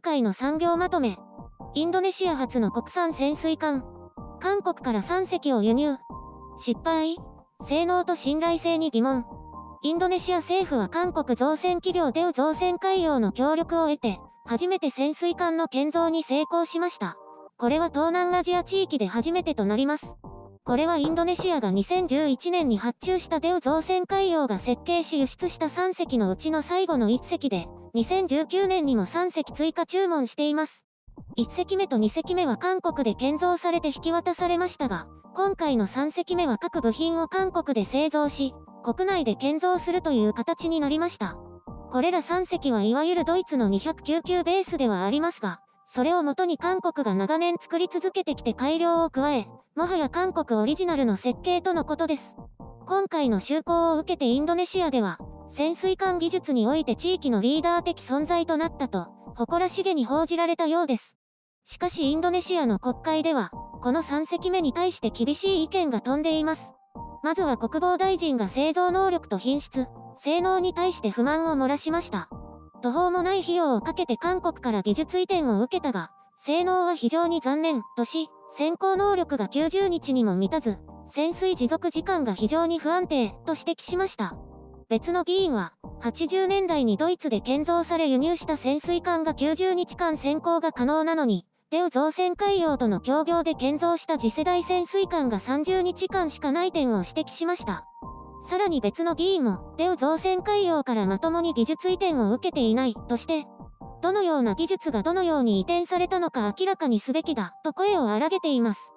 回の産業まとめ。インドネシア初の国産潜水艦。韓国から3隻を輸入。失敗。性能と信頼性に疑問。インドネシア政府は韓国造船企業デウ造船海洋の協力を得て、初めて潜水艦の建造に成功しました。これは東南アジア地域で初めてとなります。これはインドネシアが2011年に発注したデウ造船海洋が設計し輸出した3隻のうちの最後の1隻で、2019年にも3隻追加注文しています。1隻目と2隻目は韓国で建造されて引き渡されましたが、今回の3隻目は各部品を韓国で製造し、国内で建造するという形になりました。これら3隻はいわゆるドイツの209ベースではありますが、それをもとに韓国が長年作り続けてきて改良を加え、もはや韓国オリジナルの設計とのことです。今回の就航を受けてインドネシアでは、潜水艦技術において地域のリーダー的存在となったと、誇らしげに報じられたようです。しかしインドネシアの国会では、この3隻目に対して厳しい意見が飛んでいます。まずは国防大臣が製造能力と品質、性能に対して不満を漏らしました。途方もない費用をかけて韓国から技術移転を受けたが、性能は非常に残念とし、潜航能力が90日にも満たず、潜水持続時間が非常に不安定と指摘しました。別の議員は、80年代にドイツで建造され輸入した潜水艦が90日間潜航が可能なのに、デウ造船海洋との協業で建造した次世代潜水艦が30日間しかない点を指摘しました。さらに別の議員も、デウ造船海洋からまともに技術移転を受けていないとして、どのような技術がどのように移転されたのか明らかにすべきだと声を荒げています。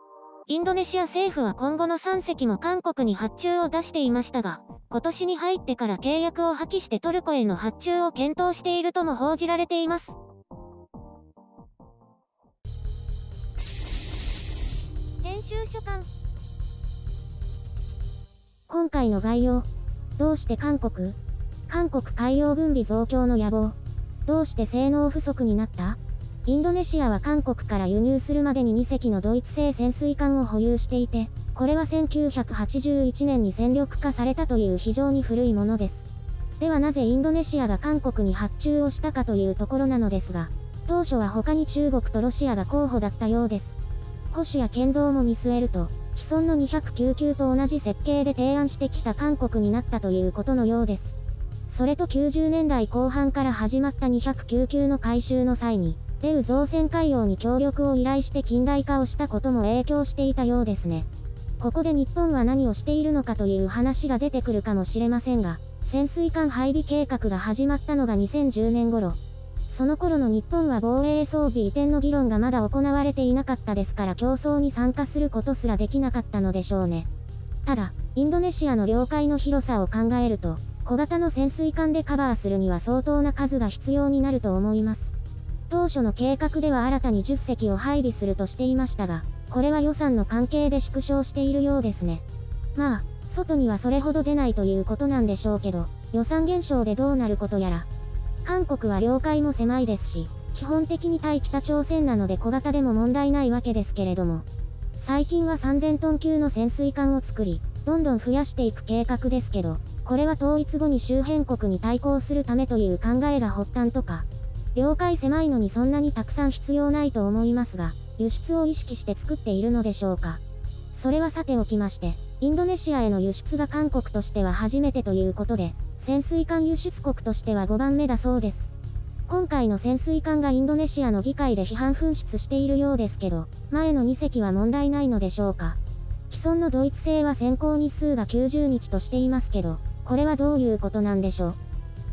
インドネシア政府は今後の3隻も韓国に発注を出していましたが、今年に入ってから契約を破棄してトルコへの発注を検討しているとも報じられています。編集所管。今回の概要。どうして韓国海洋軍備増強の野望。どうして性能不足になった？インドネシアは韓国から輸入するまでに2隻のドイツ製潜水艦を保有していて、これは1981年に戦力化されたという非常に古いものです。ではなぜインドネシアが韓国に発注をしたかというところなのですが、当初は他に中国とロシアが候補だったようです。保守や建造も見据えると、既存の209級と同じ設計で提案してきた韓国になったということのようです。それと90年代後半から始まった209級の改修の際に、デウ造船海洋に協力を依頼して近代化をしたことも影響していたようですね。ここで日本は何をしているのかという話が出てくるかもしれませんが、潜水艦配備計画が始まったのが2010年頃。その頃の日本は防衛装備移転の議論がまだ行われていなかったですから競争に参加することすらできなかったのでしょうね。ただ、インドネシアの領海の広さを考えると、小型の潜水艦でカバーするには相当な数が必要になると思います。当初の計画では新たに10隻を配備するとしていましたが、これは予算の関係で縮小しているようですね。まあ、外にはそれほど出ないということなんでしょうけど、予算減少でどうなることやら。韓国は領海も狭いですし、基本的に対北朝鮮なので小型でも問題ないわけですけれども、最近は3000トン級の潜水艦を作り、どんどん増やしていく計画ですけど、これは統一後に周辺国に対抗するためという考えが発端とか、領海狭いのにそんなにたくさん必要ないと思いますが、輸出を意識して作っているのでしょうか。それはさておきまして、インドネシアへの輸出が韓国としては初めてということで、潜水艦輸出国としては5番目だそうです。今回の潜水艦がインドネシアの議会で批判噴出しているようですけど、前の2隻は問題ないのでしょうか。既存のドイツ製は潜航日数が90日としていますけど、これはどういうことなんでしょう。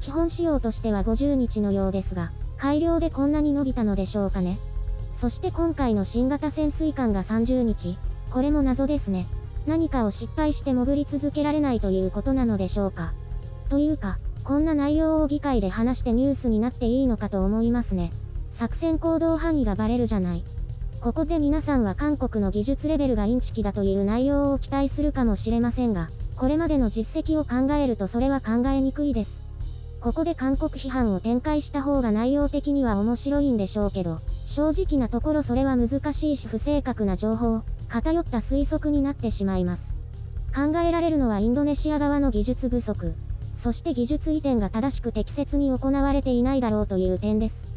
基本仕様としては50日のようですが、改良でこんなに伸びたのでしょうかね。そして今回の新型潜水艦が30日、これも謎ですね。何かを失敗して潜り続けられないということなのでしょうか。というか、こんな内容を議会で話してニュースになっていいのかと思いますね。作戦行動範囲がバレるじゃない。ここで皆さんは韓国の技術レベルがインチキだという内容を期待するかもしれませんが、これまでの実績を考えるとそれは考えにくいです。ここで韓国批判を展開した方が内容的には面白いんでしょうけど、正直なところそれは難しいし不正確な情報、偏った推測になってしまいます。考えられるのはインドネシア側の技術不足、そして技術移転が正しく適切に行われていないだろうという点です。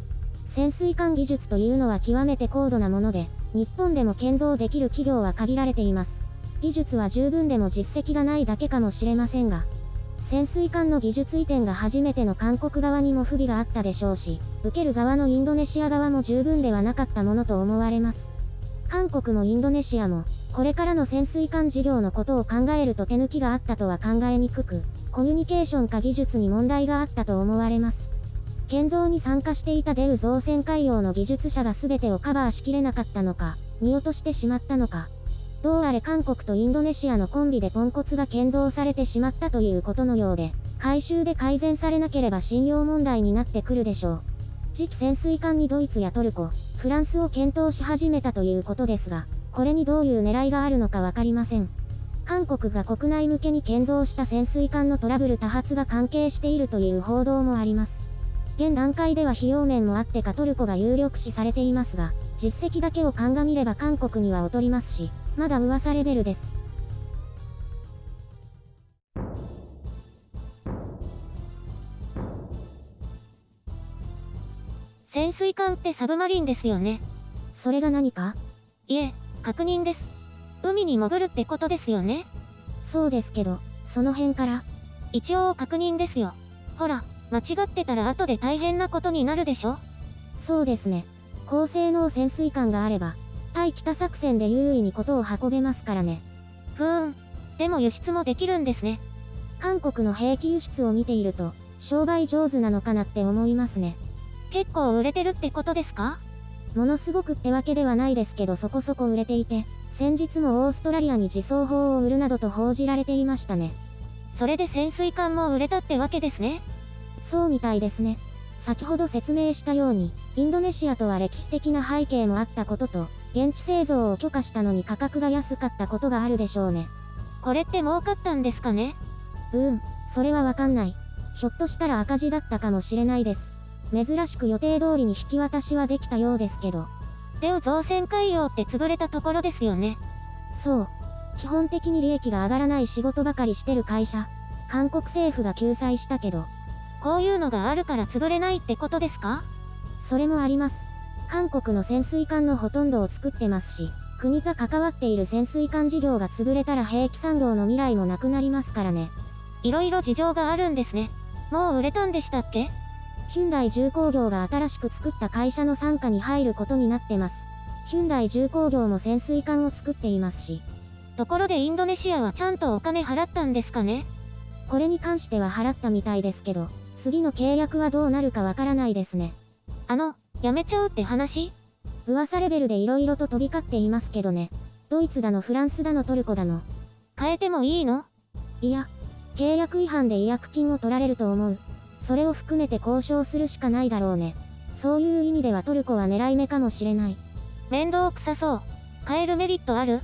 潜水艦技術というのは極めて高度なもので、日本でも建造できる企業は限られています。技術は十分でも実績がないだけかもしれませんが、潜水艦の技術移転が初めての韓国側にも不備があったでしょうし、受ける側のインドネシア側も十分ではなかったものと思われます。韓国もインドネシアも、これからの潜水艦事業のことを考えると手抜きがあったとは考えにくく、コミュニケーションか技術に問題があったと思われます。建造に参加していたデウ造船海洋の技術者が全てをカバーしきれなかったのか、見落としてしまったのか。どうあれ韓国とインドネシアのコンビでポンコツが建造されてしまったということのようで、改修で改善されなければ信用問題になってくるでしょう。次期潜水艦にドイツやトルコ、フランスを検討し始めたということですが、これにどういう狙いがあるのかわかりません。韓国が国内向けに建造した潜水艦のトラブル多発が関係しているという報道もあります。現段階では費用面もあってかトルコが有力視されていますが、実績だけを鑑みれば韓国には劣りますし、まだ噂レベルです。潜水艦ってサブマリンですよね。それが何か？いえ、確認です。海に潜るってことですよね。そうですけど、その辺から。一応確認ですよ。ほら、間違ってたら後で大変なことになるでしょ。そうですね。高性能潜水艦があれば、対北作戦で優位にことを運べますからね。でも輸出もできるんですね。韓国の兵器輸出を見ていると、商売上手なのかなって思いますね。結構売れてるってことですか？ものすごくってわけではないですけどそこそこ売れていて、先日もオーストラリアに自走砲を売るなどと報じられていましたね。それで潜水艦も売れたってわけですね。そうみたいですね。先ほど説明したように、インドネシアとは歴史的な背景もあったことと、現地製造を許可したのに価格が安かったことがあるでしょうね。これって儲かったんですかね？それはわかんない。ひょっとしたら赤字だったかもしれないです。珍しく予定通りに引き渡しはできたようですけど。デウ造船海洋って潰れたところですよね。そう。基本的に利益が上がらない仕事ばかりしてる会社。韓国政府が救済したけど。こういうのがあるから潰れないってことですか？それもあります。韓国の潜水艦のほとんどを作ってますし、国が関わっている潜水艦事業が潰れたら兵器産業の未来もなくなりますからね。いろいろ事情があるんですね。もう売れたんでしたっけ？ヒュンダイ重工業が新しく作った会社の傘下に入ることになってます。ヒュンダイ重工業も潜水艦を作っていますし。ところでインドネシアはちゃんとお金払ったんですかね？これに関しては払ったみたいですけど、次の契約はどうなるかわからないですね。やめちゃうって話？噂レベルで色々と飛び交っていますけどね。ドイツだのフランスだのトルコだの。変えてもいいの？いや、契約違反で違約金を取られると思う。それを含めて交渉するしかないだろうね。そういう意味ではトルコは狙い目かもしれない。面倒くさそう。変えるメリットある？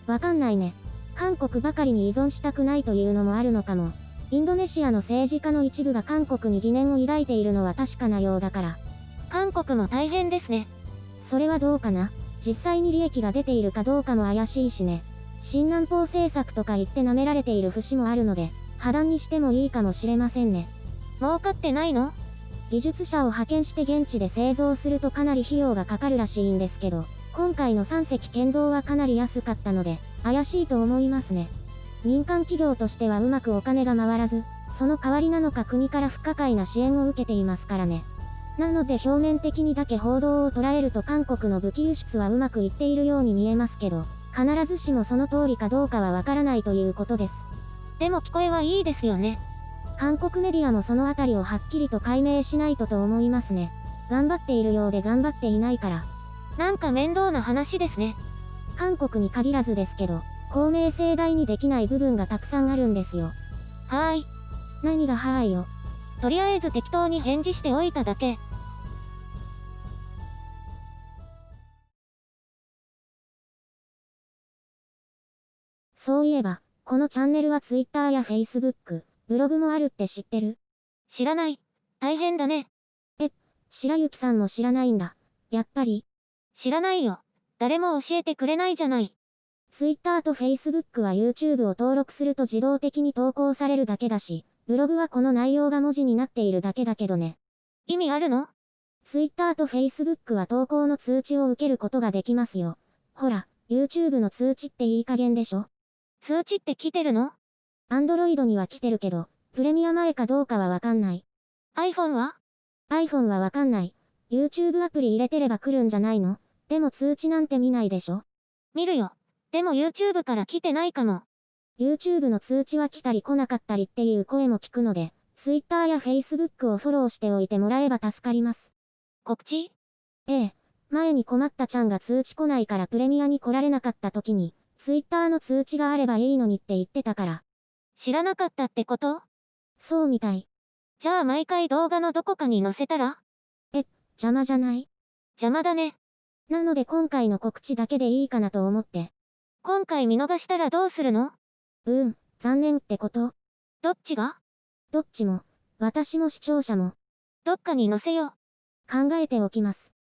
わかんないね。韓国ばかりに依存したくないというのもあるのかも。インドネシアの政治家の一部が韓国に疑念を抱いているのは確かなようだから。韓国も大変ですね。それはどうかな。実際に利益が出ているかどうかも怪しいしね。新南方政策とか言って舐められている節もあるので、破談にしてもいいかもしれませんね。儲かってないの？技術者を派遣して現地で製造するとかなり費用がかかるらしいんですけど、今回の3隻建造はかなり安かったので、怪しいと思いますね。民間企業としてはうまくお金が回らず、その代わりなのか国から不可解な支援を受けていますからね。なので表面的にだけ報道を捉えると韓国の武器輸出はうまくいっているように見えますけど、必ずしもその通りかどうかはわからないということです。でも聞こえはいいですよね。韓国メディアもそのあたりをはっきりと解明しないとと思いますね。頑張っているようで頑張っていないから。なんか面倒な話ですね。韓国に限らずですけど、公明正大にできない部分がたくさんあるんですよ。はーい。何がはーいよ。とりあえず適当に返事しておいただけ。そういえば、このチャンネルは Twitter や Facebook、ブログもあるって知ってる？知らない。大変だね。白雪さんも知らないんだ。やっぱり？知らないよ。誰も教えてくれないじゃない。Twitter と Facebook は YouTube を登録すると自動的に投稿されるだけだし、ブログはこの内容が文字になっているだけだけどね。意味あるの？ Twitter と Facebook は投稿の通知を受けることができますよ。ほら、YouTube の通知っていい加減でしょ？通知って来てるの？ Android には来てるけど、プレミア前かどうかはわかんない。iPhone は？ iPhone はわかんない。YouTube アプリ入れてれば来るんじゃないの？でも通知なんて見ないでしょ？見るよ。でも YouTube から来てないかも。YouTube の通知は来たり来なかったりっていう声も聞くので、Twitter や Facebook をフォローしておいてもらえば助かります。告知？ええ。前に困ったちゃんが通知来ないからプレミアに来られなかった時に、Twitter の通知があればいいのにって言ってたから。知らなかったってこと？そうみたい。じゃあ毎回動画のどこかに載せたら？邪魔じゃない？邪魔だね。なので今回の告知だけでいいかなと思って。今回見逃したらどうするの？残念ってこと？どっちが？どっちも。私も視聴者も。どっかに載せよう。考えておきます。